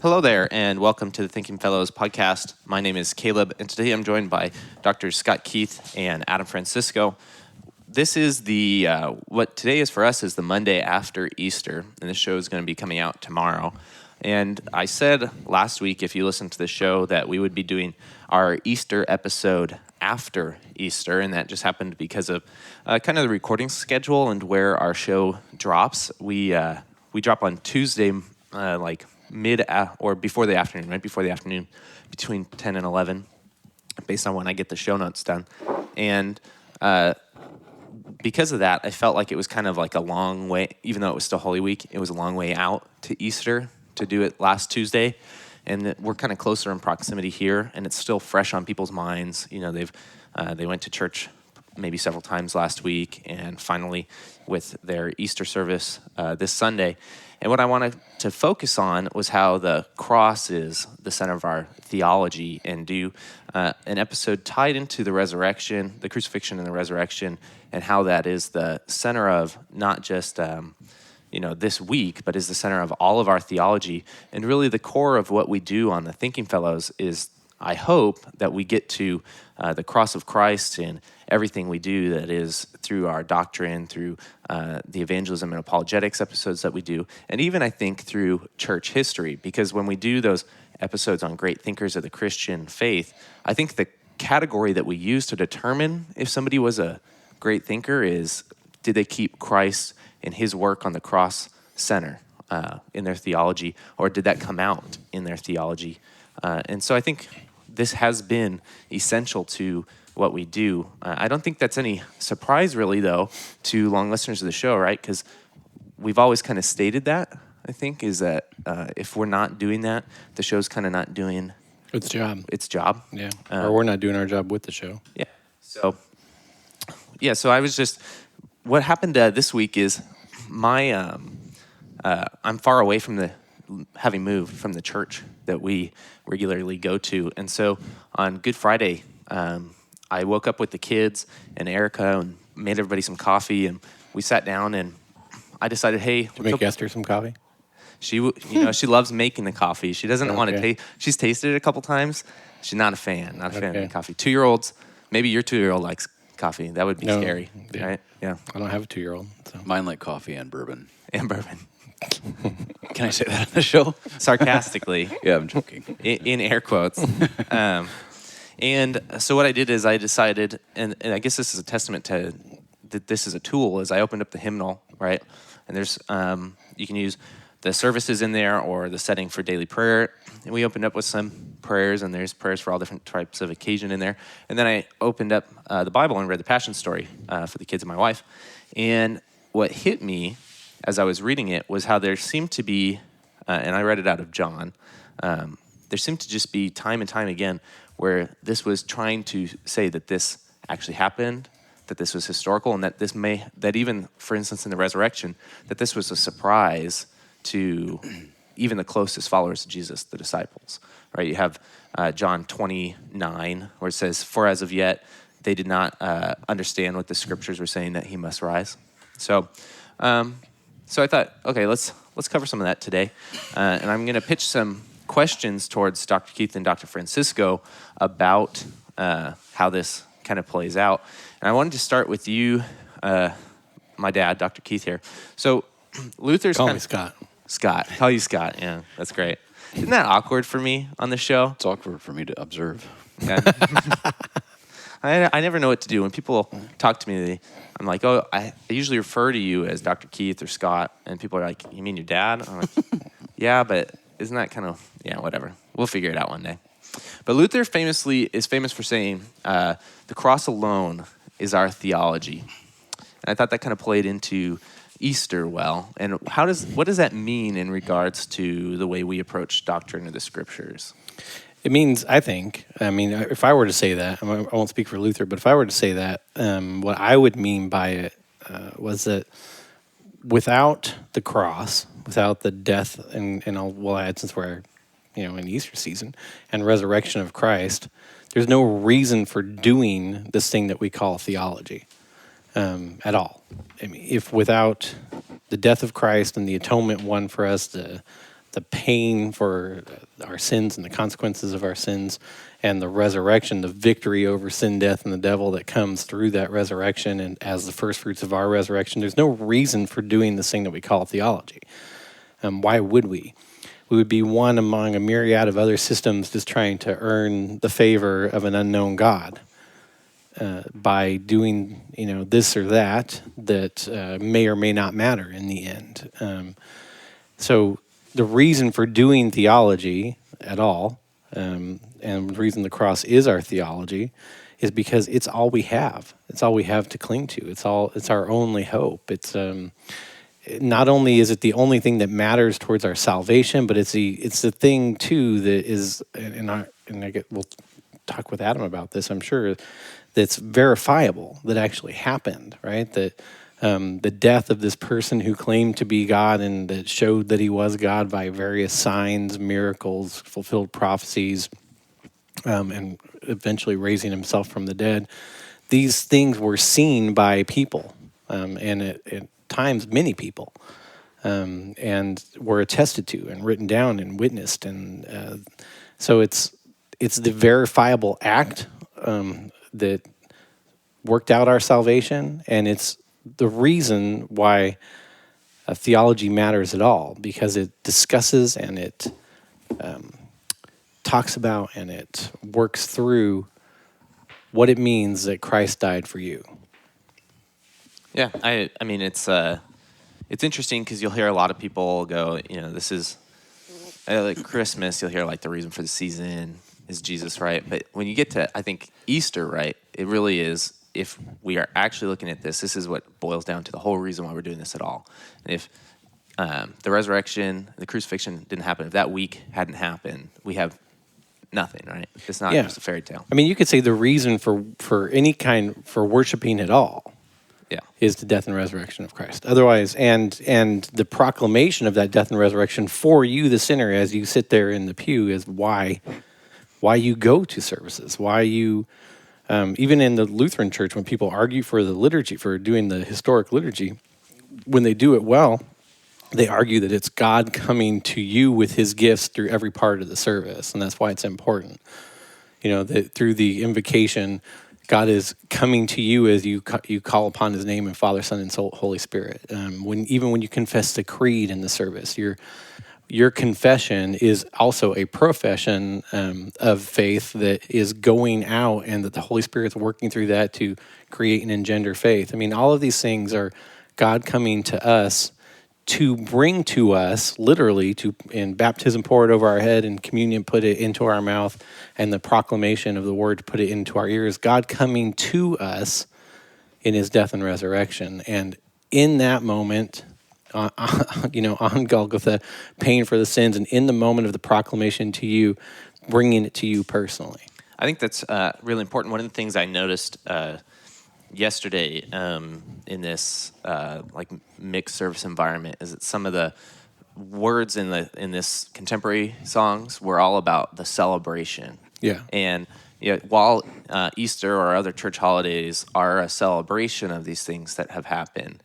Hello there, and welcome to the Thinking Fellows podcast. My name is Caleb, and today I'm joined by Dr. Scott Keith and Adam Francisco. This is what today is for us is the Monday after Easter, and this show is going to be coming out tomorrow. And I said last week, if you listened to the show, that we would be doing our Easter episode after Easter, and that just happened because of kind of the recording schedule and where our show drops. We drop on Tuesday, like mid or before the afternoon, right before the afternoon, between 10 and 11, based on when I get the show notes done. And because of that, I felt like it was kind of like a long way, even though it was still Holy Week, it was a long way out to Easter to do it last Tuesday. And we're kind of closer in proximity here, and it's still fresh on people's minds. You know, they went to church maybe several times last week, and finally with their Easter service this Sunday. And what I wanted to focus on was how the cross is the center of our theology, and do an episode tied into the resurrection, the crucifixion and the resurrection, and how that is the center of not just this week, but is the center of all of our theology. And really the core of what we do on the Thinking Fellows is, I hope, that we get to the cross of Christ in everything we do, that is through our doctrine, through the evangelism and apologetics episodes that we do, and even, I think, through church history. Because when we do those episodes on great thinkers of the Christian faith, I think the category that we use to determine if somebody was a great thinker is, did they keep Christ and his work on the cross center in their theology, or did that come out in their theology? And so I think this has been essential to what we do. I don't think that's any surprise, really, though, to long listeners of the show, right? Because we've always kind of stated that, I think, is that if we're not doing that, the show's kind of not doing its job. Yeah. Or we're not doing our job with the show. Yeah. So I was just, what happened this week is I'm far away from having moved from the church that we regularly go to. And so on Good Friday, I woke up with the kids and Erica and made everybody some coffee, and we sat down, and I decided, hey, to make Esther some coffee. She loves making the coffee. She doesn't want to taste. She's tasted it a couple times. She's not a fan of coffee. 2-year-olds, maybe your 2-year-old likes coffee. That would be scary, right? Yeah. I don't have a 2-year-old. So. Mine like coffee and bourbon. Can I say that on the show? Sarcastically. Yeah, I'm joking. In air quotes. And so what I did is I decided, and I guess this is a testament to that this is a tool, is I opened up the hymnal, right? And there's, you can use the services in there or the setting for daily prayer. And we opened up with some prayers, and there's prayers for all different types of occasion in there. And then I opened up the Bible and read the Passion Story for the kids and my wife. And what hit me as I was reading it was how there seemed to be, and I read it out of John, there seemed to just be time and time again where this was trying to say that this actually happened, that this was historical, and that even, for instance, in the resurrection, that this was a surprise to even the closest followers of Jesus, the disciples, right? You have John 29, where it says, "For as of yet, they did not understand what the scriptures were saying, that he must rise." So I thought, okay, let's cover some of that today. And I'm going to pitch some questions towards Dr. Keith and Dr. Francisco about how this kind of plays out. And I wanted to start with you, my dad, Dr. Keith here. So Luther's Call me Scott. Scott. Call you Scott. Yeah, that's great. Isn't that awkward for me on the show? It's awkward for me to observe. Yeah. I never know what to do. When people talk to me, I'm like, oh, I usually refer to you as Dr. Keith or Scott, and people are like, you mean your dad? I'm like, yeah, but isn't that kind of, whatever. We'll figure it out one day. But Luther is famous for saying, the cross alone is our theology. And I thought that kind of played into Easter well. And what does that mean in regards to the way we approach doctrine of the scriptures? It means, if I were to say that, I won't speak for Luther, but if I were to say that, what I would mean by it was that without the cross, without the death, and we'll add, since we're in Easter season, and resurrection of Christ, there's no reason for doing this thing that we call theology at all. I mean, if without the death of Christ and the atonement won for us, the the pain for our sins and the consequences of our sins, and the resurrection, the victory over sin, death, and the devil that comes through that resurrection and as the first fruits of our resurrection, there's no reason for doing this thing that we call theology. Why would we? We would be one among a myriad of other systems just trying to earn the favor of an unknown God by doing, this or that may or may not matter in the end. So the reason for doing theology at all, and the reason the cross is our theology, is because it's all we have. It's all we have to cling to. It's our only hope. It's not only is it the only thing that matters towards our salvation, but it's the thing too that is, we'll talk with Adam about this, I'm sure, that's verifiable, that actually happened, right? That the death of this person who claimed to be God and that showed that he was God by various signs, miracles, fulfilled prophecies, and eventually raising himself from the dead. These things were seen by people, and at times many people, and were attested to and written down and witnessed. And so it's the verifiable act that worked out our salvation, and it's the reason why theology matters at all, because it discusses and it talks about and it works through what it means that Christ died for you. Yeah, I mean it's interesting because you'll hear a lot of people go, this is like Christmas. You'll hear like the reason for the season is Jesus, right? But when you get to, I think, Easter, right, it really is, if we are actually looking at this is what boils down to the whole reason why we're doing this at all. And if the resurrection, the crucifixion didn't happen, if that week hadn't happened, we have nothing, right? It's not just a fairy tale. I mean, you could say the reason for any kind, for worshiping at all, is the death and resurrection of Christ. Otherwise, and the proclamation of that death and resurrection for you, the sinner, as you sit there in the pew, is why you go to services, why you, even in the Lutheran Church, when people argue for the liturgy, for doing the historic liturgy, when they do it well, they argue that it's God coming to you with his gifts through every part of the service, and that's why it's important. That through the invocation, God is coming to you as you call upon his name in Father, Son, and Holy Spirit. When you confess the creed in the service, your confession is also a profession of faith that is going out, and that the Holy Spirit's working through that to create and engender faith. I mean, all of these things are God coming to us to bring to us, literally, in baptism, pour it over our head, and communion, put it into our mouth, and the proclamation of the word, to put it into our ears. God coming to us in his death and resurrection. And in that moment, on Golgotha, paying for the sins, and in the moment of the proclamation to you, bringing it to you personally. I think that's really important. One of the things I noticed yesterday in this mixed service environment is that some of the words in this contemporary songs were all about the celebration. Yeah. And while Easter or other church holidays are a celebration of these things that have happened,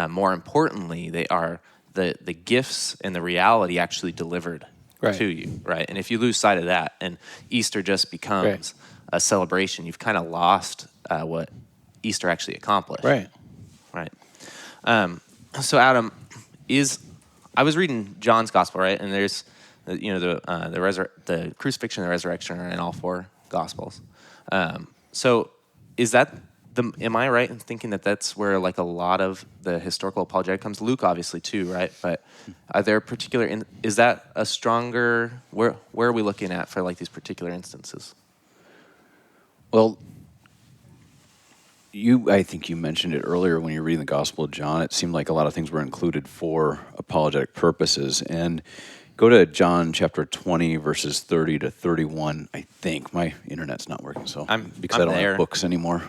more importantly, they are the gifts and the reality actually delivered to you, right? And if you lose sight of that, and Easter just becomes a celebration, you've kind of lost what Easter actually accomplished. Right. So Adam, I was reading John's gospel, right? And there's the crucifixion and the resurrection are in all four gospels. So is that am I right in thinking that that's where like a lot of the historical apologetic comes? Luke obviously too, right? But are there particular is that a stronger where are we looking at for like these particular instances? Well, I think you mentioned it earlier when you were reading the Gospel of John. It seemed like a lot of things were included for apologetic purposes. And go to John chapter 20, verses 30 to 31, I think. My internet's not working, so I don't have books anymore.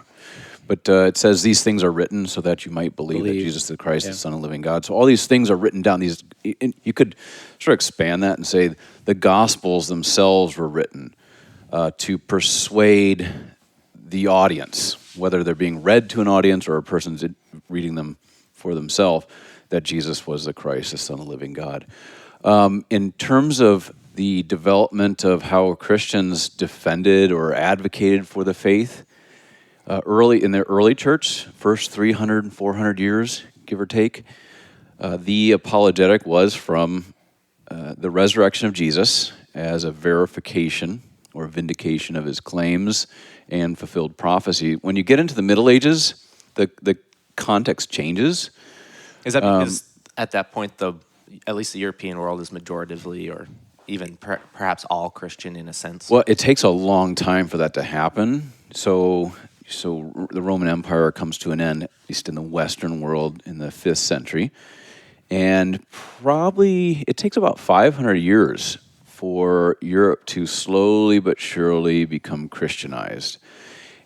But it says, these things are written so that you might believe that Jesus is the Christ, the Son of the living God. So all these things are written down. You could sort of expand that and say the Gospels themselves were written to persuade the audience, whether they're being read to an audience or a person's reading them for themselves, that Jesus was the Christ, the Son of the living God. In terms of the development of how Christians defended or advocated for the faith, early in the early church, first 300 and 400 years, give or take, the apologetic was from the resurrection of Jesus as a verification or vindication of his claims and fulfilled prophecy. When you get into the Middle Ages, the context changes. Is that because at that point, at least the European world is majoritively or even perhaps all Christian in a sense? Well, it takes a long time for that to happen. So the Roman Empire comes to an end, at least in the Western world, in the 5th century. And probably it takes about 500 years for Europe to slowly but surely become Christianized.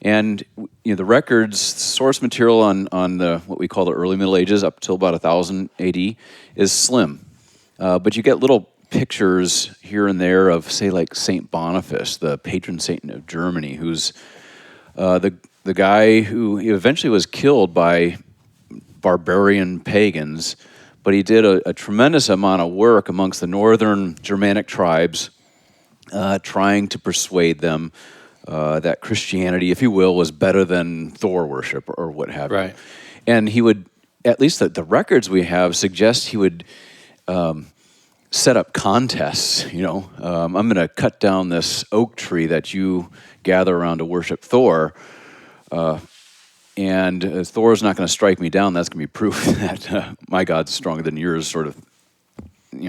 And the records, source material on the what we call the early Middle Ages up till about 1000 AD is slim. But you get little pictures here and there of, say, like Saint Boniface, the patron saint of Germany, who's the guy who eventually was killed by barbarian pagans, but he did a tremendous amount of work amongst the northern Germanic tribes, trying to persuade them that Christianity, if you will, was better than Thor worship or what have you. Right. And he would, at least the records we have suggest he would set up contests. I'm going to cut down this oak tree that you gather around to worship Thor, and Thor's not going to strike me down. That's going to be proof that my God's stronger than yours, sort of,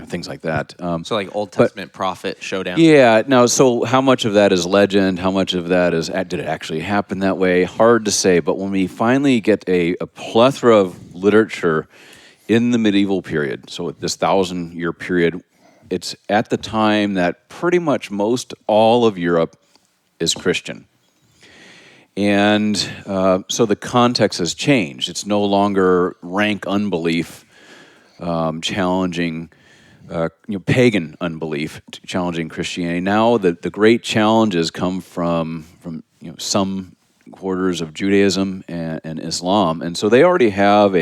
things like that. So like Old Testament prophet showdown? Yeah, no, so how much of that is legend? How much of that is, did it actually happen that way? Hard to say, but when we finally get a plethora of literature in the medieval period, so this 1,000-year period, it's at the time that pretty much most all of Europe is Christian. And so the context has changed. It's no longer rank unbelief challenging pagan unbelief, challenging Christianity. Now the great challenges come from some quarters of Judaism and Islam, and so they already have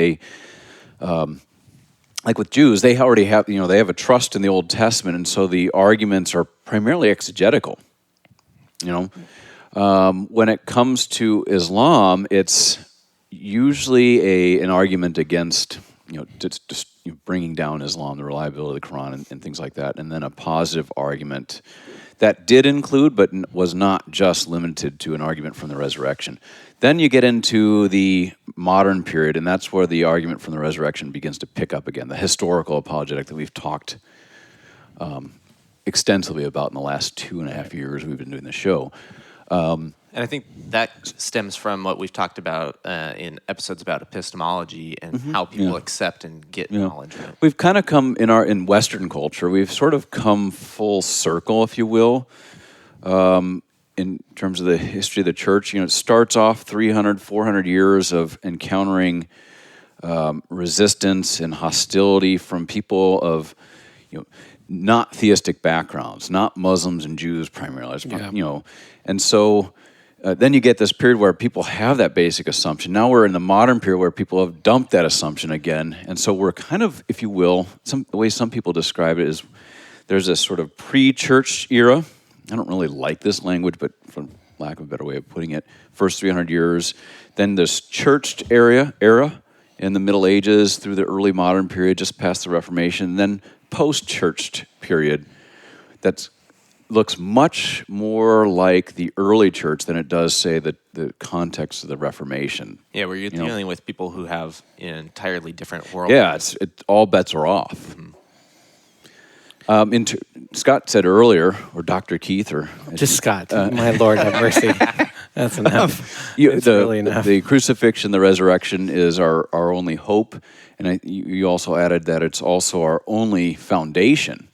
like with Jews, they already have they have a trust in the Old Testament, and so the arguments are primarily exegetical. When it comes to Islam, it's usually an argument against just bringing down Islam, the reliability of the Quran, and things like that, and then a positive argument that did include, but was not just limited to, an argument from the resurrection. Then you get into the modern period, and that's where the argument from the resurrection begins to pick up again, the historical apologetic that we've talked extensively about in the last 2.5 years we've been doing the show. And I think that stems from what we've talked about in episodes about epistemology and how people accept and get knowledge. Right? We've kind of come in Western culture. We've sort of come full circle, if you will, in terms of the history of the church. It starts off 300, 400 years of encountering resistance and hostility from people of not theistic backgrounds, not Muslims and Jews primarily. And so then you get this period where people have that basic assumption. Now we're in the modern period where people have dumped that assumption again. And so we're kind of, if you will, the way some people describe it is there's this sort of pre-church era. I don't really like this language, but for lack of a better way of putting it, first 300 years. Then this churched era in the Middle Ages through the early modern period, just past the Reformation. And then post-churched period that looks much more like the early church than it does, say, the context of the Reformation. Yeah, where you're dealing with people who have an entirely different world. Yeah, all bets are off. Scott said earlier, or Dr. Keith, or just Scott. My Lord, have mercy. That's enough. Really enough. The crucifixion, the resurrection is our only hope, and you also added that it's also our only foundation.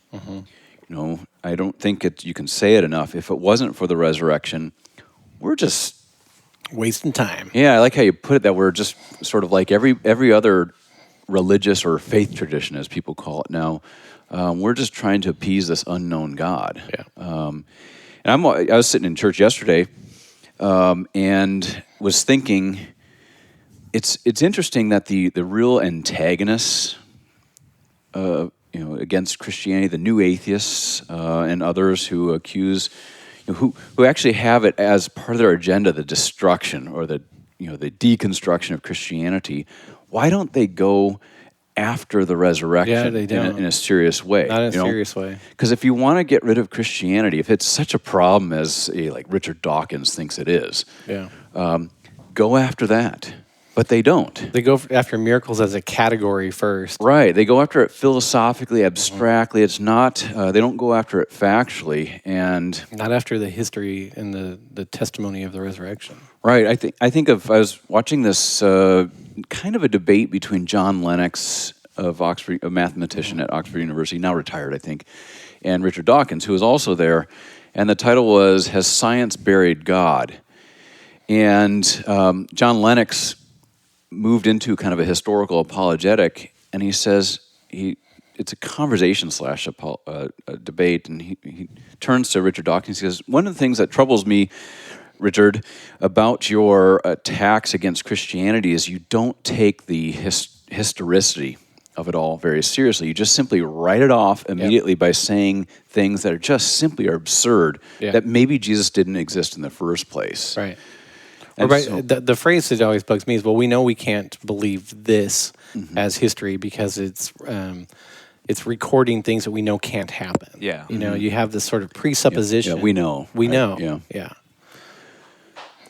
I don't think you can say it enough. If it wasn't for the resurrection, we're just wasting time. Yeah, I like how you put it, that we're just sort of like every other religious or faith tradition, as people call it now. We're just trying to appease this unknown God. Yeah. And I was sitting in church yesterday and was thinking, it's interesting that the real antagonists against Christianity, the new atheists and others who accuse, who actually have it as part of their agenda, the destruction or the deconstruction of Christianity. Why don't they go after the resurrection Yeah, they don't. in a serious way? Not in a serious way. Because if you want to get rid of Christianity, if it's such a problem as like Richard Dawkins thinks it is, Yeah. go after that. But they don't. They go after miracles as a category first. Right. They go after it philosophically, abstractly. It's not, they don't go after it factually. And Not after the history and the testimony of the resurrection. right. I was watching this kind of a debate between John Lennox of Oxford, a mathematician at Oxford University, now retired, I think, and Richard Dawkins, who was also there. And the title was, "Has Science Buried God?" And John Lennox moved into kind of a historical apologetic, and he says it's a conversation slash a debate, and he turns to Richard Dawkins. He says, one of the things that troubles me, Richard, about your attacks against Christianity is you don't take the historicity of it all very seriously. You just simply write it off immediately by saying things that are just simply absurd, that maybe Jesus didn't exist in the first place. Right. And Right. so- The phrase that always bugs me is, well, we know we can't believe this as history because it's recording things that we know can't happen. Yeah. You know, you have this sort of presupposition. Yeah, we know, We right? know. Yeah.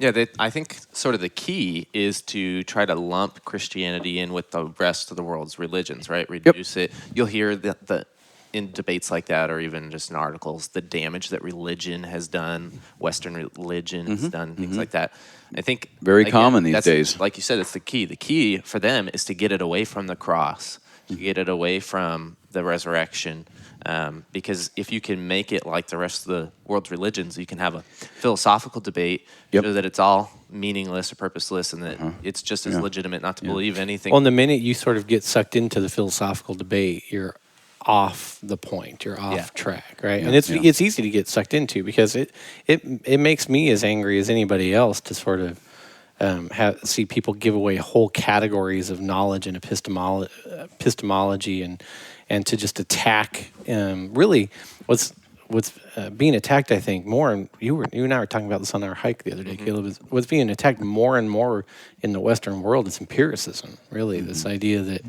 Yeah, I think sort of the key is to try to lump Christianity in with the rest of the world's religions, right? Reduce it. You'll hear the in debates like that, or even just in articles, the damage that religion has done, Western religion has done, things like that. I think Very common these days. Like you said, it's the key. The key for them is to get it away from the cross, to get it away from the resurrection. Because if you can make it like the rest of the world's religions, you can have a philosophical debate, show that it's all meaningless or purposeless, and that it's just as legitimate not to believe anything. Well, and the minute you sort of get sucked into the philosophical debate, you're off the point. You're off track, right? And it's easy to get sucked into because it makes me as angry as anybody else to sort of see people give away whole categories of knowledge and epistemology and to just attack really what's being attacked, I think, more, and you and I were talking about this on our hike the other day, Caleb, is what's being attacked more and more in the Western world is empiricism, really. This idea that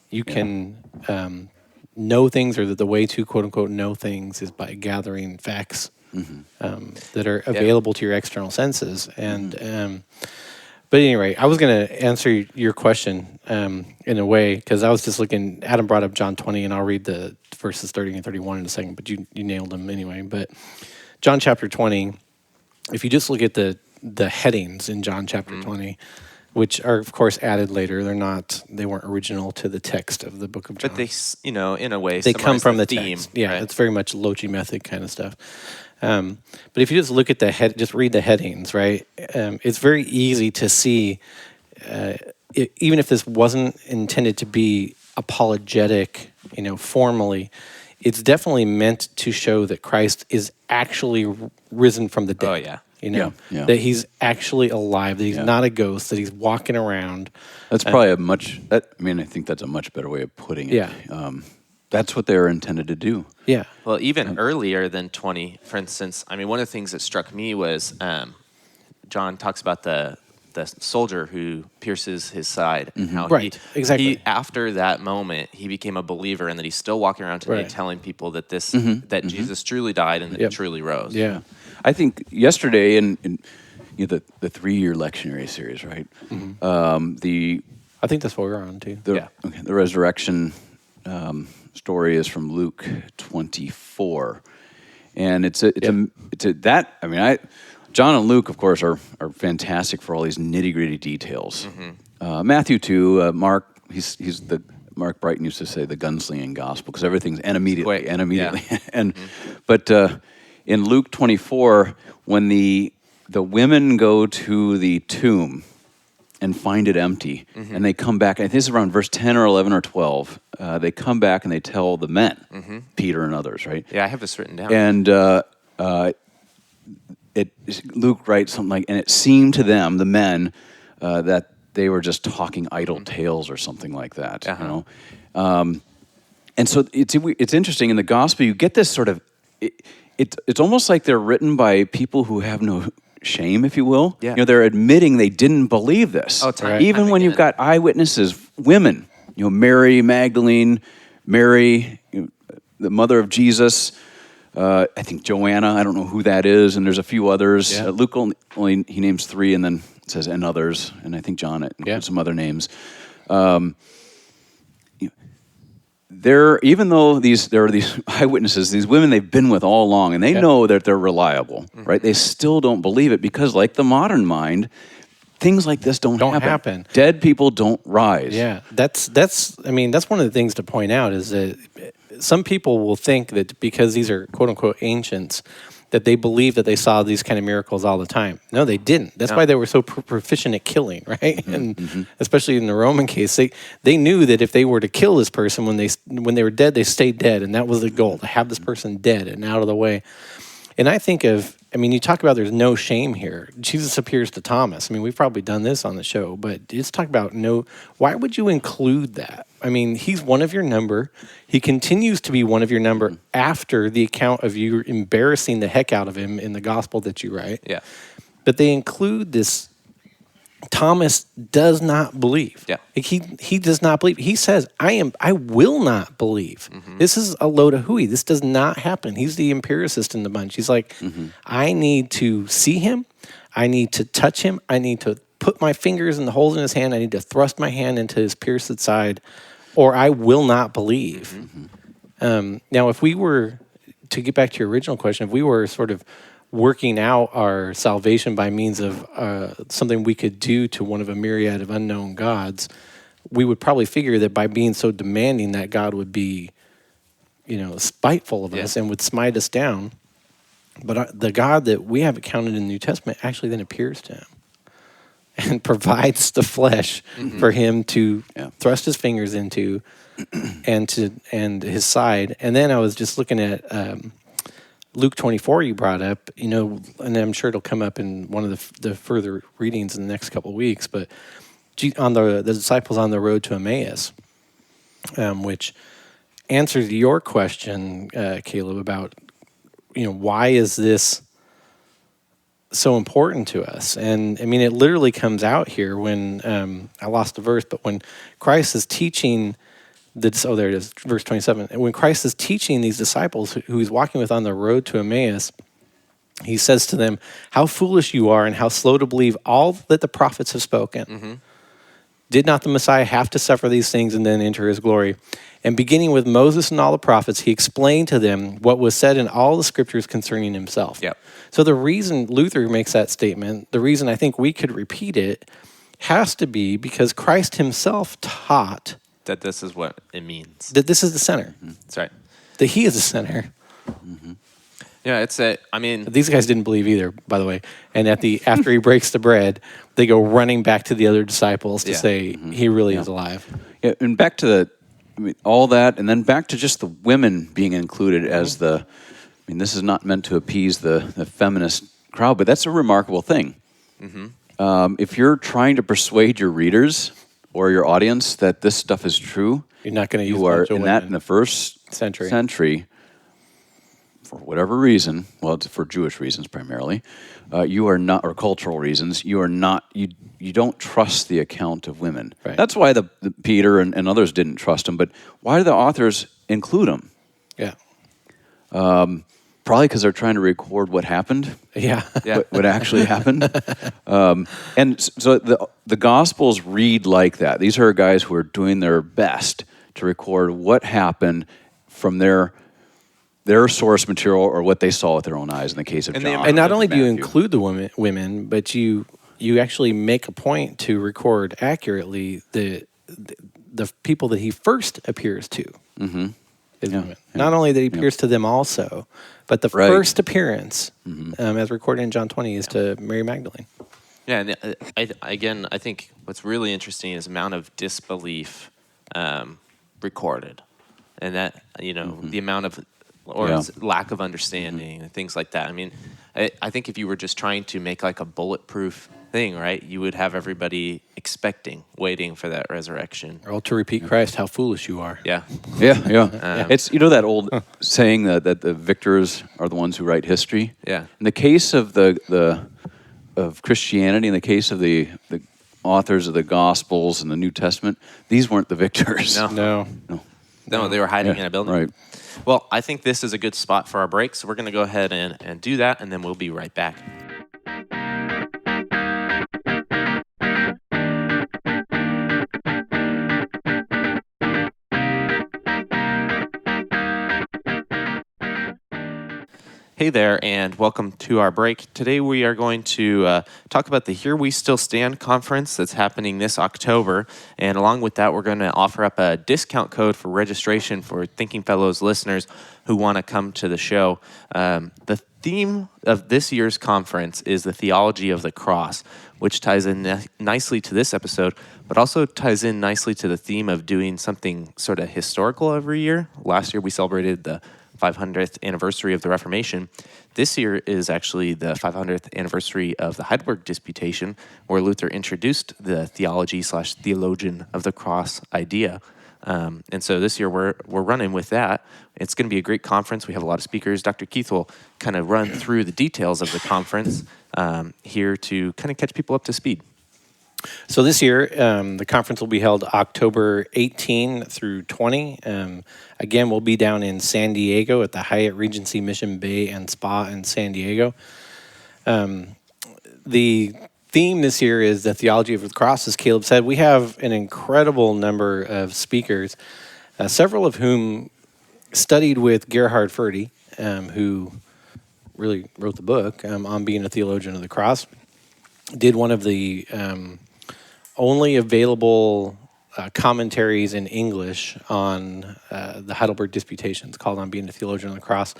you can know things, or that the way to, quote unquote, know things is by gathering facts that are available to your external senses. And but anyway, I was going to answer your question in a way, because I was just looking. Adam brought up John 20, and I'll read the verses 30 and 31 in a second. But you nailed them anyway. But John chapter 20, if you just look at the headings in John chapter 20, which are of course added later, they weren't original to the text of the book of John. But they, in a way, They come summarize from the theme. text. Yeah, right? it's very much Logi method kind of stuff. But if you just look at just read the headings, right? It's very easy to see, even if this wasn't intended to be apologetic, formally, it's definitely meant to show that Christ is actually risen from the dead. Oh, yeah. That he's actually alive, that he's not a ghost, that he's walking around. That's probably I think that's a much better way of putting it. Yeah. That's what they're intended to do. Yeah. Well, even earlier than 20, for instance, one of the things that struck me was John talks about the soldier who pierces his side. And how exactly. After that moment, he became a believer, and that he's still walking around today telling people that that Jesus truly died and that he truly rose. Yeah. I think yesterday in the 3-year lectionary series, right? I think that's what we're on too. The resurrection story is from Luke 24, and John and Luke, of course, are fantastic for all these nitty gritty details. Matthew too. Mark, Mark Brighton used to say the gunslinging gospel, because everything's immediately. But in Luke 24, when the women go to the tomb and find it empty, and they come back, I think this is around verse 10 or 11 or 12, they come back and they tell the men, Peter and others, right? Yeah, I have this written down. And Luke writes something like, and it seemed to them, the men, that they were just talking idle tales or something like that, And so it's interesting in the gospel. You get this sort of it's almost like they're written by people who have no shame, if you will. Yeah. They're admitting they didn't believe this. Oh, time Even when again. you've got eyewitnesses, women. Mary Magdalene, Mary, the mother of Jesus. I think Joanna. I don't know who that is, and there's a few others. Yeah. Luke only he names 3, and then says and others, and I think John includes some other names. Even though there are these eyewitnesses, these women they've been with all along, and they know that they're reliable, right? They still don't believe it because, like the modern mind, things like this don't happen. Dead people don't rise. Yeah, that's one of the things to point out is that some people will think that because these are quote unquote ancients, that they believe that they saw these kind of miracles all the time. No, they didn't. That's why they were so proficient at killing, right? And especially in the Roman case, they knew that if they were to kill this person when they were dead, they stayed dead, and that was the goal, to have this person dead and out of the way. And I think you talk about there's no shame here. Jesus appears to Thomas. We've probably done this on the show, but it's talk about why would you include that? He's one of your number. He continues to be one of your number after the account of you embarrassing the heck out of him in the gospel that you write. Yeah. But they include this. Thomas does not believe. Yeah. He does not believe. He says, I will not believe. This is a load of hooey. This does not happen. He's the empiricist in the bunch. He's like, I need to see him. I need to touch him. I need to put my fingers in the holes in his hand. I need to thrust my hand into his pierced side, or I will not believe. Now, if we were, to get back to your original question, if we were sort of working out our salvation by means of something we could do to one of a myriad of unknown gods, we would probably figure that by being so demanding that God would be, spiteful of us and would smite us down. But the God that we have accounted in the New Testament actually then appears to him and provides the flesh for him to thrust his fingers into and his side. And then I was just looking at Luke 24 you brought up, and I'm sure it'll come up in one of the further readings in the next couple of weeks, but on the disciples on the road to Emmaus, which answers your question, Caleb, about, why is this so important to us? And it literally comes out here when, I lost the verse, but when Christ is teaching there it is, verse 27. And when Christ is teaching these disciples who he's walking with on the road to Emmaus, he says to them, how foolish you are and how slow to believe all that the prophets have spoken. Did not the Messiah have to suffer these things and then enter his glory? And beginning with Moses and all the prophets, he explained to them what was said in all the scriptures concerning himself. Yep. So the reason Luther makes that statement, the reason I think we could repeat it, has to be because Christ himself taught That this is what it means. that this is the center, That's right. that he is the center. Yeah, These guys didn't believe either, by the way. And after he breaks the bread, they go running back to the other disciples to say he really is alive. Yeah, and back to all that, and then back to just the women being included as this is not meant to appease the feminist crowd, but that's a remarkable thing. If you're trying to persuade your readers or your audience that this stuff is true, You're not going to use you are bunch of in women. the first century, for whatever reason, well, it's for Jewish reasons primarily, you are not, or cultural reasons, you are not, you don't trust the account of women. Right. That's why the Peter and others didn't trust them. But why do the authors include them? Yeah. Probably because they're trying to record what happened. Yeah. What actually happened. And so the Gospels read like that. These are guys who are doing their best to record what happened from their source material or what they saw with their own eyes in the case of John. And not only do you Matthew. include the women, but you actually make a point to record accurately the people that he first appears to. Mm-hmm. Is women. Not only that he appears to them also, but the first appearance, as recorded in John 20, is to Mary Magdalene. Yeah, and I think what's really interesting is the amount of disbelief recorded, and that the amount of or Yeah. lack of understanding and things like that. I mean, I think if you were just trying to make like a bulletproof thing, right, you would have everybody expecting, waiting for that resurrection. Or to repeat Christ, how foolish you are. Yeah. Yeah. It's that old saying that the victors are the ones who write history. Yeah. In the case of of Christianity, in the case of the authors of the Gospels and the New Testament, these weren't the victors. No. No. They were hiding Yeah, in a building. right. Well, I think this is a good spot for our break, so we're going to go ahead and do that, and then we'll be right back. Hey there, and welcome to our break. Today we are going to talk about the Here We Still Stand conference that's happening this October. And along with that, we're going to offer up a discount code for registration for Thinking Fellows listeners who want to come to the show. The theme of this year's conference is the theology of the cross, which ties in nicely to this episode, but also ties in nicely to the theme of doing something sort of historical every year. Last year we celebrated the 500th anniversary of the Reformation. This year is actually the 500th anniversary of the Heidelberg Disputation, where Luther introduced the theology/theologian of the cross idea. And so this year we're running with that. It's going to be a great conference. We have a lot of speakers. Dr. Keith will kind of run through the details of the conference here to kind of catch people up to speed. So this year, the conference will be held October 18 through 20. Again, we'll be down in San Diego at the Hyatt Regency Mission Bay and Spa in San Diego. The theme this year is the theology of the cross, as Caleb said. We have an incredible number of speakers, several of whom studied with Gerhard Forde, who really wrote the book on being a theologian of the cross. Did one of the only available commentaries in English on the Heidelberg Disputations, called On Being a Theologian on the Cross.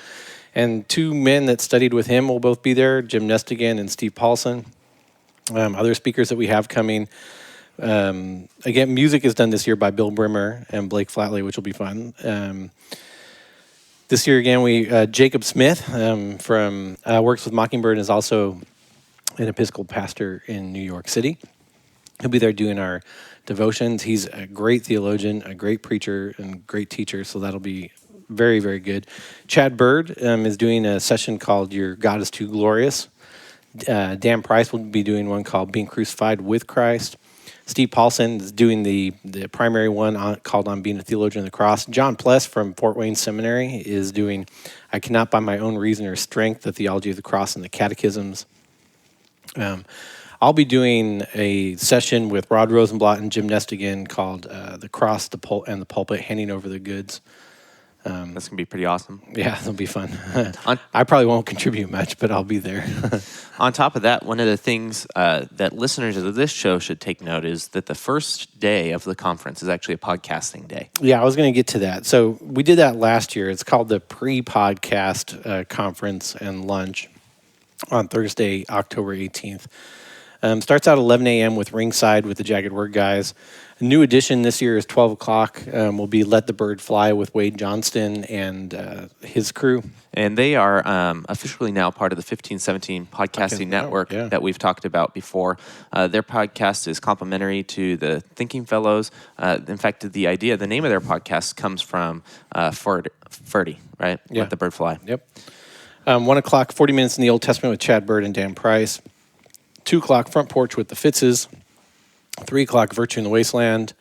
And two men that studied with him will both be there, Jim Nestigan and Steve Paulson. Other speakers that we have coming. Again, music is done this year by Bill Brimmer and Blake Flatley, which will be fun. This year, again, Jacob Smith from works with Mockingbird and is also an Episcopal pastor in New York City. He'll be there doing our devotions. He's a great theologian, a great preacher, and great teacher, so that'll be very, very good. Chad Bird is doing a session called Your God is Too Glorious. Dan Price will be doing one called Being Crucified with Christ. Steve Paulson is doing the primary one called On Being a Theologian of the Cross. John Pless from Fort Wayne Seminary is doing I Cannot by My Own Reason or Strength, the Theology of the Cross and the Catechisms. I'll be doing a session with Rod Rosenblatt and Jim Nestigan called The Cross and the Pulpit, Handing Over the Goods. That's going to be pretty awesome. Yeah, it'll be fun. I probably won't contribute much, but I'll be there. On top of that, one of the things that listeners of this show should take note is that the first day of the conference is actually a podcasting day. Yeah, I was going to get to that. So we did that last year. It's called the pre-podcast conference and lunch on Thursday, October 18th. Starts out 11 a.m. with Ringside with the Jagged Word guys. A new edition this year is 12 o'clock. Will be Let the Bird Fly with Wade Johnston and his crew. And they are officially now part of the 1517 Podcasting Network that we've talked about before. Their podcast is complementary to the Thinking Fellows. In fact, the name of their podcast comes from Forde, right? Yeah. Let the Bird Fly. Yep. 1 o'clock, 40 Minutes in the Old Testament with Chad Bird and Dan Price. 2 o'clock, Front Porch with the Fitzes. 3 o'clock, Virtue in the Wasteland.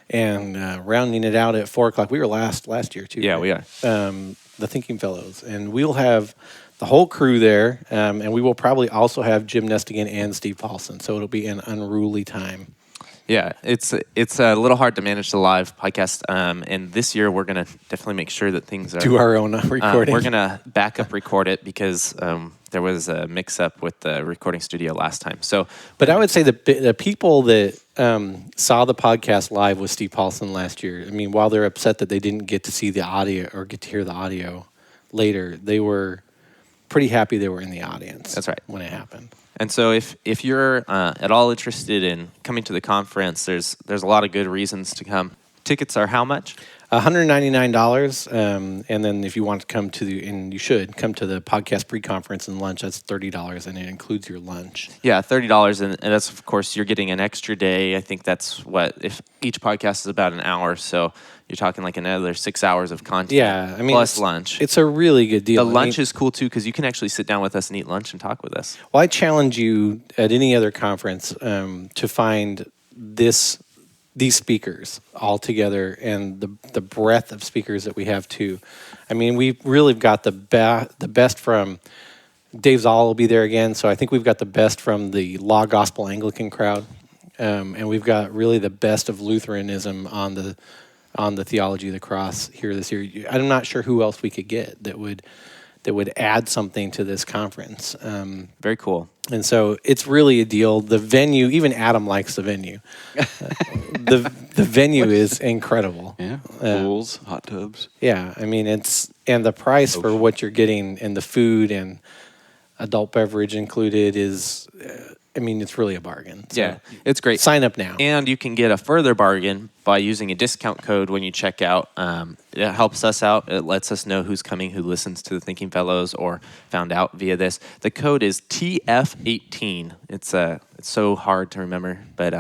And rounding it out at 4 o'clock. We were last year, too. Yeah, right? we are. The Thinking Fellows. And we'll have the whole crew there. And we will probably also have Jim Nestigan and Steve Paulson. So it'll be an unruly time. Yeah, it's a little hard to manage the live podcast, and this year we're going to definitely make sure that things are... Do our own recording. We're going to backup record it because there was a mix-up with the recording studio last time. So, but I would say the people that saw the podcast live with Steve Paulson last year, I mean, while they're upset that they didn't get to see the audio or get to hear the audio later, they were pretty happy they were in the audience. That's right. When it happened. And so if you're at all interested in coming to the conference, there's a lot of good reasons to come. Tickets are how much? $199, and then if you want to come to and you should come to the podcast pre-conference and lunch, that's $30, and it includes your lunch. Yeah, $30, and that's, of course, you're getting an extra day. I think that's if each podcast is about an hour, so you're talking like another 6 hours of content. Yeah, I mean, plus lunch. It's a really good deal. The lunch is cool too because you can actually sit down with us and eat lunch and talk with us. Well, I challenge you at any other conference to find these speakers all together and the breadth of speakers that we have too. I mean, we've really got the best from Dave Zoll will be there again, so I think we've got the best from the Law Gospel Anglican crowd, and we've got really the best of Lutheranism on the theology of the cross here this year. I'm not sure who else we could get that would add something to this conference. Very cool. And so it's really a deal. The venue, even Adam likes the venue. The venue is incredible. Yeah, pools, hot tubs. Yeah, I mean and the price for what you're getting and the food and adult beverage included is, it's really a bargain. So Yeah, it's great. sign up now. And you can get a further bargain by using a discount code when you check out. It helps us out. It lets us know who's coming, who listens to the Thinking Fellows or found out via this. The code is TF18. It's so hard to remember, but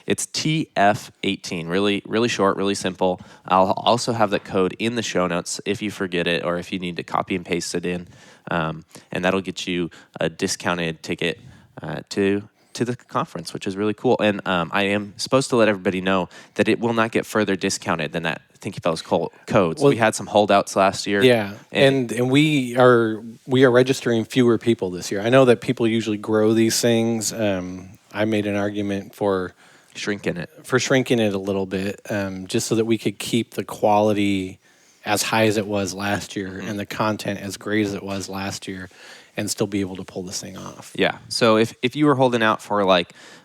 it's TF18. Really, really short, really simple. I'll also have that code in the show notes if you forget it or if you need to copy and paste it in. And that'll get you a discounted ticket to the conference, which is really cool. And I am supposed to let everybody know that it will not get further discounted than that Thinking Fellows codes. Well, we had some holdouts last year. Yeah, and we are registering fewer people this year. I know that people usually grow these things. I made an argument for shrinking it a little bit, just so that we could keep the quality as high as it was last year and the content as great as it was last year, and still be able to pull this thing off. Yeah. So if you were holding out for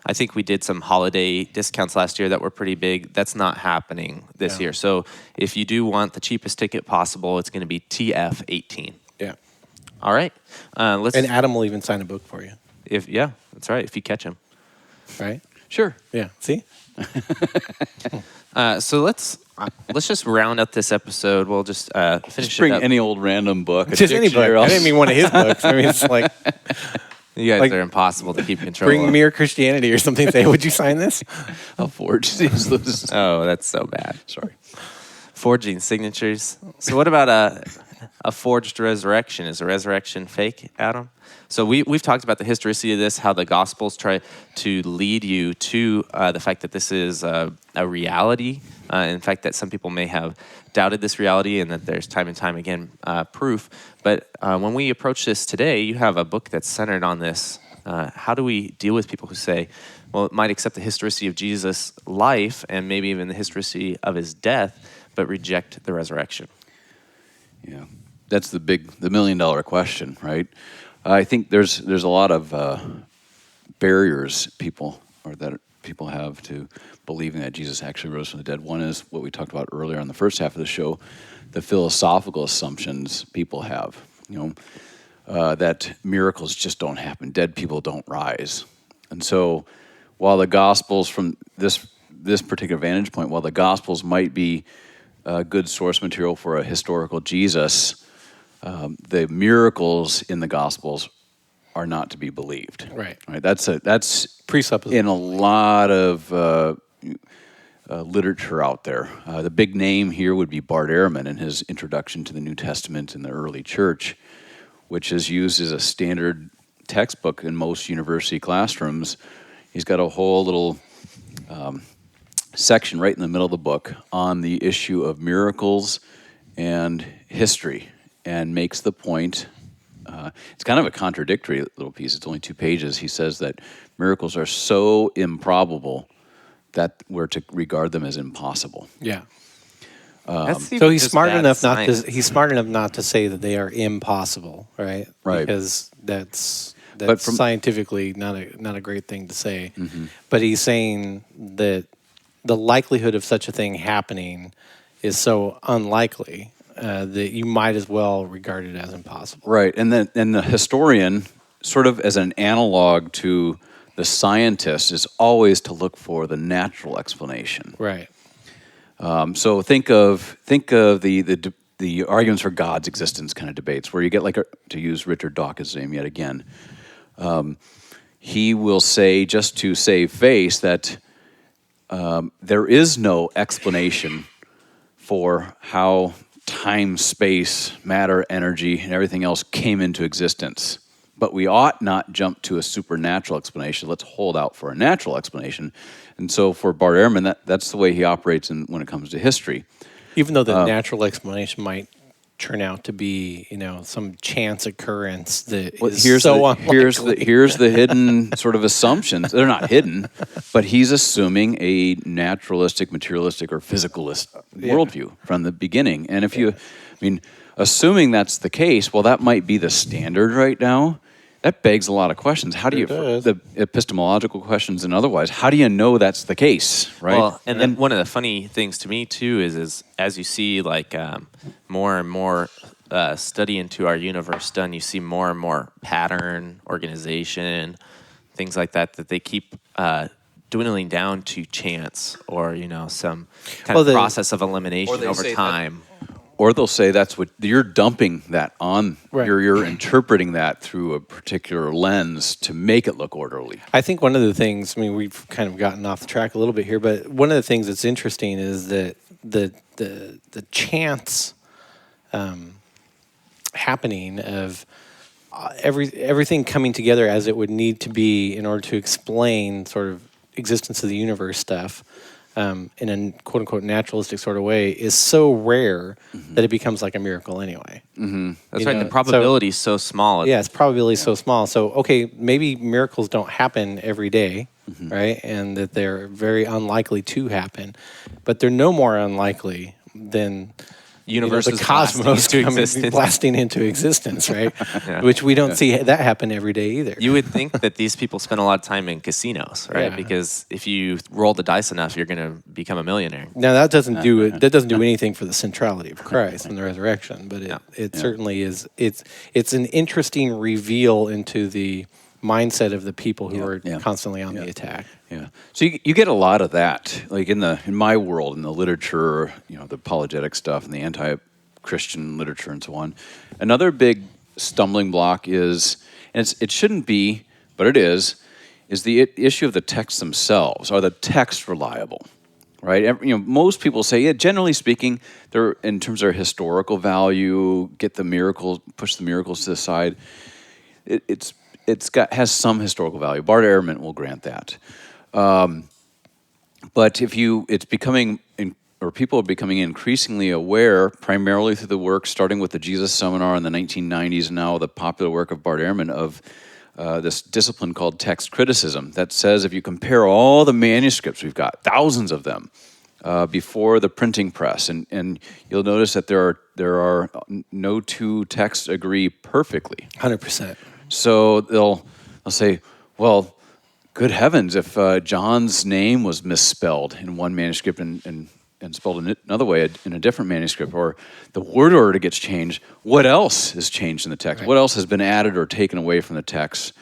I think we did some holiday discounts last year that were pretty big. That's not happening this year. So if you do want the cheapest ticket possible, it's going to be TF18. Yeah. All right. And Adam will even sign a book for you. That's right. If you catch him. Right? Sure. Yeah. See? So let's just round up this episode. We'll just finish Just bring it up. any old random book. Just any book. I didn't mean one of his books. I mean, it's like You guys like, are impossible to keep control bring of. Mere Christianity or something. Say, would you sign this? I'll forge these. Oh, that's so bad. Sorry. Forging signatures. So what about a forged resurrection? Is a resurrection fake, Adam? So we've talked about the historicity of this, how the Gospels try to lead you to the fact that this is a reality. In fact, that some people may have doubted this reality and that there's time and time again proof. But when we approach this today, you have a book that's centered on this. How do we deal with people who say, well, it might accept the historicity of Jesus' life and maybe even the historicity of his death, but reject the resurrection? Yeah, that's the $1 million question, right? I think there's a lot of barriers people have to believing that Jesus actually rose from the dead. One is what we talked about earlier in the first half of the show, the philosophical assumptions people have. That miracles just don't happen, dead people don't rise, and so while the Gospels from this particular vantage point, while the Gospels might be good source material for a historical Jesus, the miracles in the Gospels are not to be believed. Right. That's Presupposition. in a lot of literature out there. The big name here would be Bart Ehrman in his Introduction to the New Testament in the early church, which is used as a standard textbook in most university classrooms. He's got a whole little section right in the middle of the book on the issue of miracles and history, and makes the point, it's kind of a contradictory little piece, it's only 2 pages. He says that miracles are so improbable that we're to regard them as impossible. Yeah. That's So even he's just smart bad enough science. he's smart enough not to say that they are impossible, right? Right. Because that's But from- scientifically not a great thing to say. But he's saying that the likelihood of such a thing happening is so unlikely that you might as well regard it as impossible. Right, and the historian, sort of as an analog to the scientist, is always to look for the natural explanation. Right. So think of the arguments for God's existence kind of debates, where you get to use Richard Dawkins' name yet again. He will say, just to save face, that there is no explanation for how time, space, matter, energy, and everything else came into existence. But we ought not jump to a supernatural explanation. Let's hold out for a natural explanation. And so for Bart Ehrman, that's the way he operates when it comes to history. Even though the natural explanation might turn out to be, some chance occurrence that is unlikely. Here's the hidden sort of assumptions. They're not hidden, but he's assuming a naturalistic, materialistic, or physicalist worldview from the beginning. And assuming that's the case, well, that might be the standard right now. That begs a lot of questions. How do you, the epistemological questions and otherwise, how do you know that's the case, right? Well, and then one of the funny things to me too is as you see more and more study into our universe done, you see more and more pattern, organization, things like that they keep dwindling down to chance or some kind of process of elimination over time. Or they'll say that's what you're dumping that on. Right. You're interpreting that through a particular lens to make it look orderly. I think one of the things, we've kind of gotten off the track a little bit here, but one of the things that's interesting is that the chance happening of everything coming together as it would need to be in order to explain sort of existence of the universe stuff. In a quote-unquote naturalistic sort of way is so rare that it becomes like a miracle anyway. Mm-hmm. That's right. The probability is so small. Yeah, it's probability so small. So, okay, maybe miracles don't happen every day, right? And that they're very unlikely to happen. But they're no more unlikely than the cosmos blasting into existence, right? Yeah. Which we don't see that happen every day either. You would think that these people spend a lot of time in casinos, right? Yeah. Because if you roll the dice enough, you're going to become a millionaire. Now that doesn't do anything for the centrality of Christ and the resurrection, but it certainly is. It's an interesting reveal into the mindset of the people who are constantly on the attack. Yeah. So you get a lot of that, like in my world, in the literature, the apologetic stuff and the anti-Christian literature and so on. Another big stumbling block is, and it shouldn't be, but it is the issue of the texts themselves. Are the texts reliable? Right? Most people say, generally speaking, they're in terms of their historical value, push the miracles to the side. Has some historical value. Bart Ehrman will grant that. But people are becoming increasingly aware, primarily through the work starting with the Jesus Seminar in the 1990s, now the popular work of Bart Ehrman, of this discipline called text criticism that says if you compare all the manuscripts, we've got thousands of them, before the printing press, and you'll notice that there are no two texts agree perfectly. 100%. So they'll say, well, good heavens, if John's name was misspelled in one manuscript and spelled in another way in a different manuscript, or the word order gets changed, what else is changed in the text? Right. What else has been added or taken away from the text?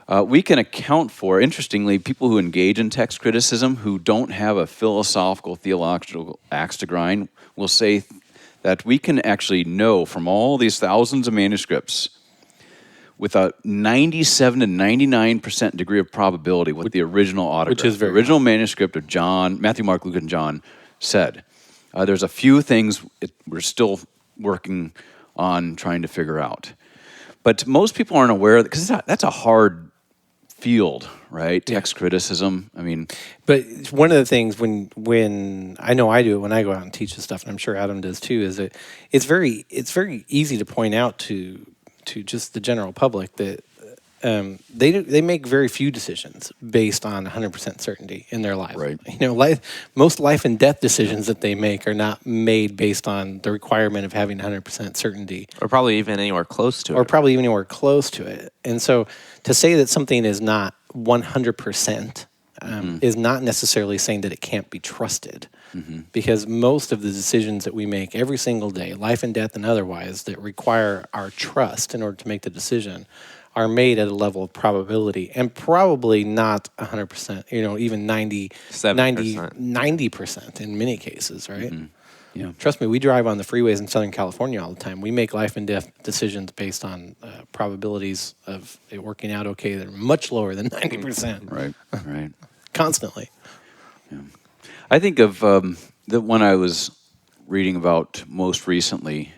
We can account for, interestingly, people who engage in text criticism who don't have a philosophical, theological axe to grind will say that we can actually know from all these thousands of manuscripts with a 97 to 99% degree of probability what the original autograph, which is the original manuscript of John, Matthew, Mark, Luke, and John said. There's a few things we're still working on trying to figure out. But most people aren't aware of it, because that's a hard field, right? Text criticism. But one of the things when I know I do it when I go out and teach this stuff, and I'm sure Adam does too, is that it's very easy to point out to just the general public that they make very few decisions based on 100% certainty in their life. Right. Most life and death decisions that they make are not made based on the requirement of having 100% certainty. Or probably even anywhere close to it. And so to say that something is not 100% is not necessarily saying that it can't be trusted. Mm-hmm. Because most of the decisions that we make every single day, life and death and otherwise, that require our trust in order to make the decision are made at a level of probability, and probably not 100%, even 90% in many cases, right? Yeah. Trust me, we drive on the freeways in Southern California all the time. We make life and death decisions based on probabilities of it working out okay that are much lower than 90%. Right. Constantly. I think of the one I was reading about most recently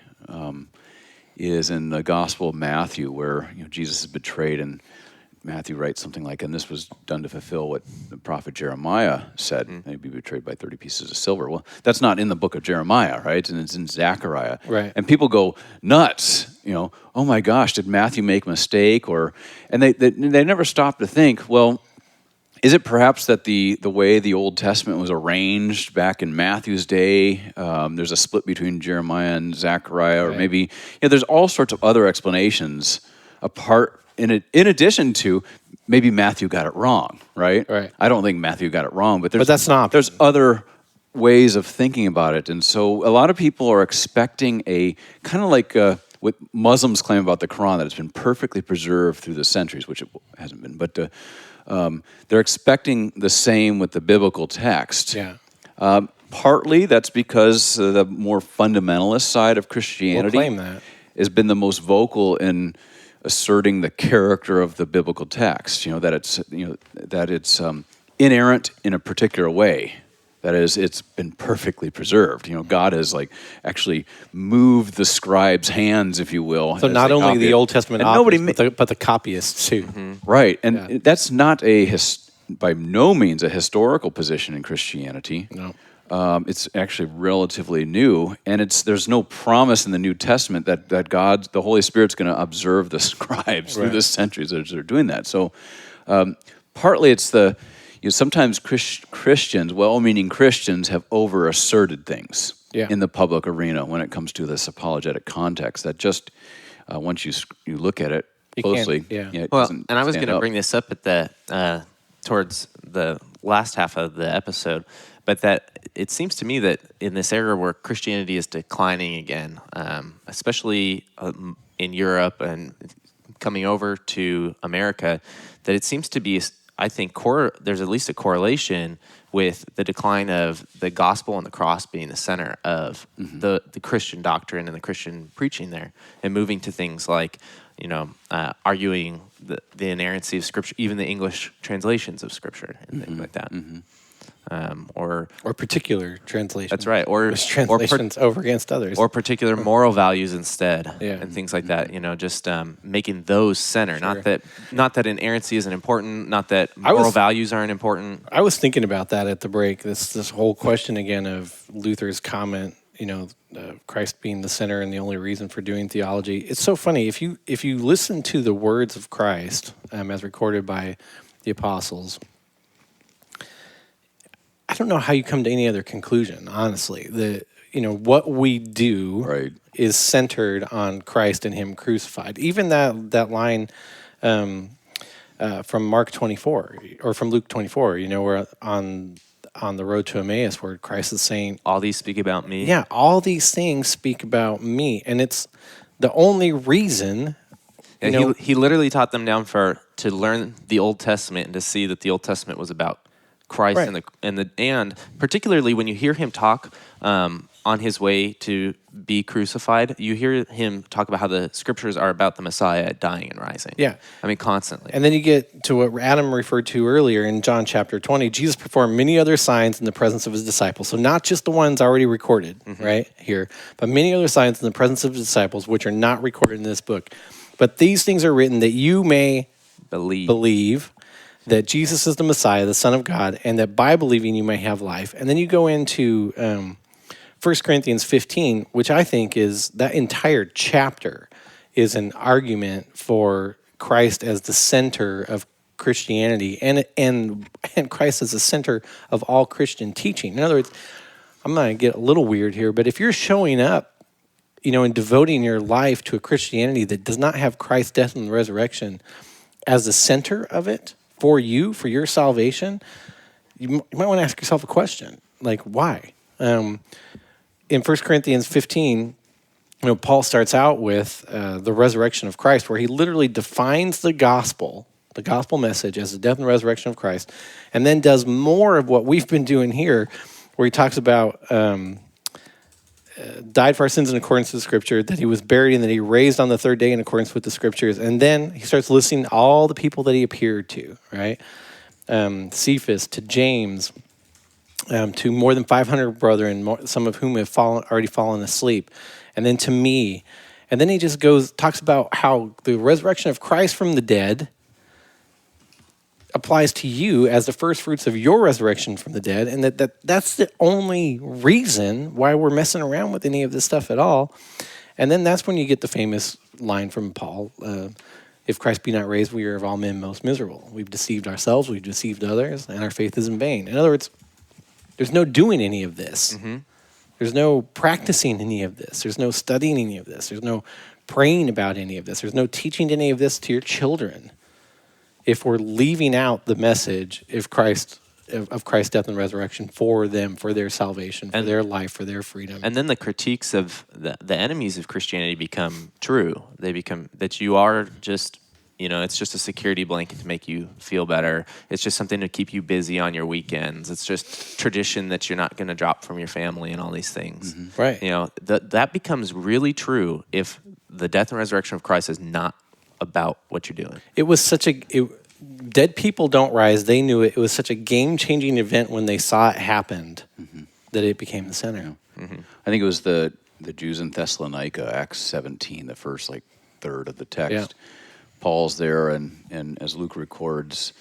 is in the Gospel of Matthew, where Jesus is betrayed, and Matthew writes something like, "And this was done to fulfill what the prophet Jeremiah said, that he'd be betrayed by 30 pieces of silver." Well, that's not in the book of Jeremiah, right? And it's in Zechariah. Right. And people go nuts, oh my gosh, did Matthew make a mistake? And they never stop to think, well, is it perhaps that the way the Old Testament was arranged back in Matthew's day, there's a split between Jeremiah and Zechariah, or Right. maybe there's all sorts of other explanations apart in addition to maybe Matthew got it wrong, right? Right. I don't think Matthew got it wrong, but that's not. There's other ways of thinking about it, and so a lot of people are expecting a kind of like what Muslims claim about the Quran, that it's been perfectly preserved through the centuries, which it hasn't been, but they're expecting the same with the biblical text. Yeah. Partly that's because the more fundamentalist side of Christianity We'll claim that. has been the most vocal in asserting the character of the biblical text. That it's inerrant in a particular way. That is, it's been perfectly preserved. God has actually moved the scribes' hands, if you will. So not only the Old Testament and authors, but the copyists too. Right, and that's not by no means a historical position in Christianity. No. It's actually relatively new, and there's no promise in the New Testament that God, the Holy Spirit's going to observe the scribes through the centuries as they're doing that. So partly it's sometimes Christians, well-meaning Christians, have over-asserted things in the public arena when it comes to this apologetic context that just, once you look at it closely, it Well, doesn't and I was stand going to up. bring this up at towards the last half of the episode, but that it seems to me that in this era where Christianity is declining again, especially in Europe and coming over to America, that it seems to be, I think, there's at least a correlation with the decline of the gospel and the cross being the center of the Christian doctrine and the Christian preaching there, and moving to things like, arguing the inerrancy of Scripture, even the English translations of Scripture and things like that. Or particular translations. That's right. Or translations over against others. or particular moral values instead, Yeah. and things like that. Just making those center. Sure. Not that inerrancy isn't important. Not that moral values aren't important. I was thinking about that at the break. This whole question again of Luther's comment. Christ being the center and the only reason for doing theology. It's so funny if you listen to the words of Christ as recorded by the apostles. I don't know how you come to any other conclusion, honestly. What we do is centered on Christ and Him crucified. Even that line from Mark 24 or from Luke 24, where on the road to Emmaus, where Christ is saying, All these speak about me. yeah, all these things speak about me. And it's the only reason. Yeah, he literally taught them down to learn the Old Testament and to see that the Old Testament was about Christ, Right. and particularly when you hear him talk on his way to be crucified, you hear him talk about how the Scriptures are about the Messiah dying and rising. Yeah. I mean, constantly. And then you get to what Adam referred to earlier in John chapter 20. Jesus performed many other signs in the presence of his disciples. So not just the ones already recorded, right, here, but many other signs in the presence of his disciples, which are not recorded in this book. But these things are written that you may believe that Jesus is the Messiah, the Son of God, and that by believing you may have life. And then you go into 1 Corinthians 15, which I think is that entire chapter is an argument for Christ as the center of Christianity and Christ as the center of all Christian teaching. In other words, I'm going to get a little weird here, but if you're showing up, and devoting your life to a Christianity that does not have Christ's death and resurrection as the center of it for you, for your salvation, you might want to ask yourself a question, like why? In 1 Corinthians 15, Paul starts out with the resurrection of Christ, where he literally defines the gospel message as the death and resurrection of Christ, and then does more of what we've been doing here, where he talks about died for our sins in accordance with the Scripture, that he was buried, and that he raised on the third day in accordance with the Scriptures. And then he starts listing all the people that he appeared to, right? Cephas, to James, to more than 500 brethren, some of whom have already fallen asleep, and then to me. And then he just talks about how the resurrection of Christ from the dead applies to you as the first fruits of your resurrection from the dead, and that's the only reason why we're messing around with any of this stuff at all. And then that's when you get the famous line from Paul, if Christ be not raised, we are of all men most miserable. We've deceived ourselves, we've deceived others, and our faith is in vain. In other words, there's no doing any of this. Mm-hmm. There's no practicing any of this. There's no studying any of this. There's no praying about any of this. There's no teaching any of this to your children if we're leaving out the message of Christ's death and resurrection for them, for their salvation, for their life, for their freedom. And then the critiques of the enemies of Christianity become true. They become that you are just, it's just a security blanket to make you feel better. It's just something to keep you busy on your weekends. It's just tradition that you're not going to drop from your family and all these things. Mm-hmm. Right. That becomes really true if the death and resurrection of Christ is not about what you're doing. It was dead people don't rise. They knew it. It was such a game-changing event when they saw it happened that it became the center. Mm-hmm. I think it was the Jews in Thessalonica, Acts 17, the first third of the text. Yeah. Paul's there, and as Luke records,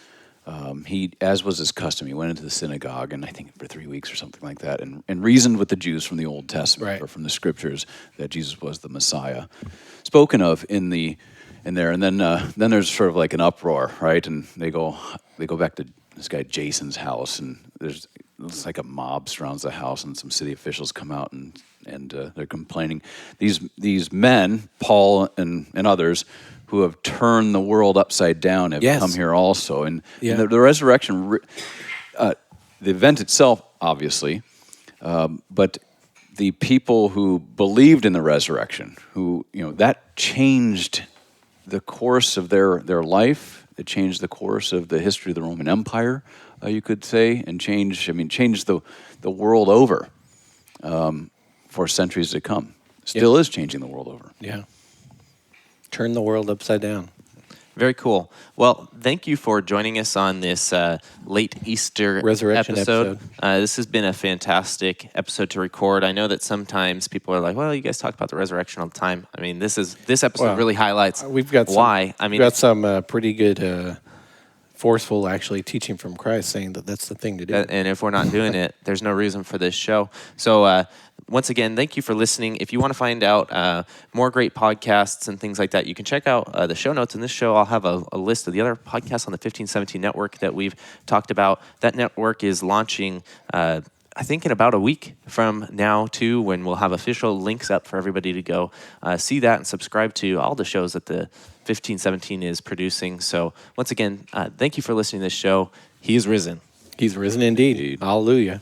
he, as was his custom, he went into the synagogue, and I think for 3 weeks or something like that, and reasoned with the Jews from the Old Testament or from the Scriptures that Jesus was the Messiah, spoken of in there, and then there's sort of like an uproar, right? And they go back to this guy Jason's house, and it's like a mob surrounds the house, and some city officials come out and they're complaining. These men, Paul and others, who have turned the world upside down, have come here also, and the resurrection, the event itself, obviously, but the people who believed in the resurrection, who that changed the course of their life. It changed the course of the history of the Roman Empire, you could say, and changed the world over for centuries to come. Still is changing the world over. Yeah. Turn the world upside down. Very cool. Well, thank you for joining us on this late Easter Resurrection episode. This has been a fantastic episode to record. I know that sometimes people are like, well, you guys talk about the resurrection all the time. I mean, this episode really highlights we've got why. We've got some pretty good forceful, actually, teaching from Christ saying that that's the thing to do. And if we're not doing it, there's no reason for this show. So once again, thank you for listening. If you want to find out more great podcasts and things like that, you can check out the show notes in this show. I'll have a list of the other podcasts on the 1517 network that we've talked about. That network is launching, I think, in about a week from now, too, when we'll have official links up for everybody to go see that and subscribe to all the shows that the 1517 is producing. So once again, thank you for listening to this show. He is risen. He's risen indeed. Hallelujah.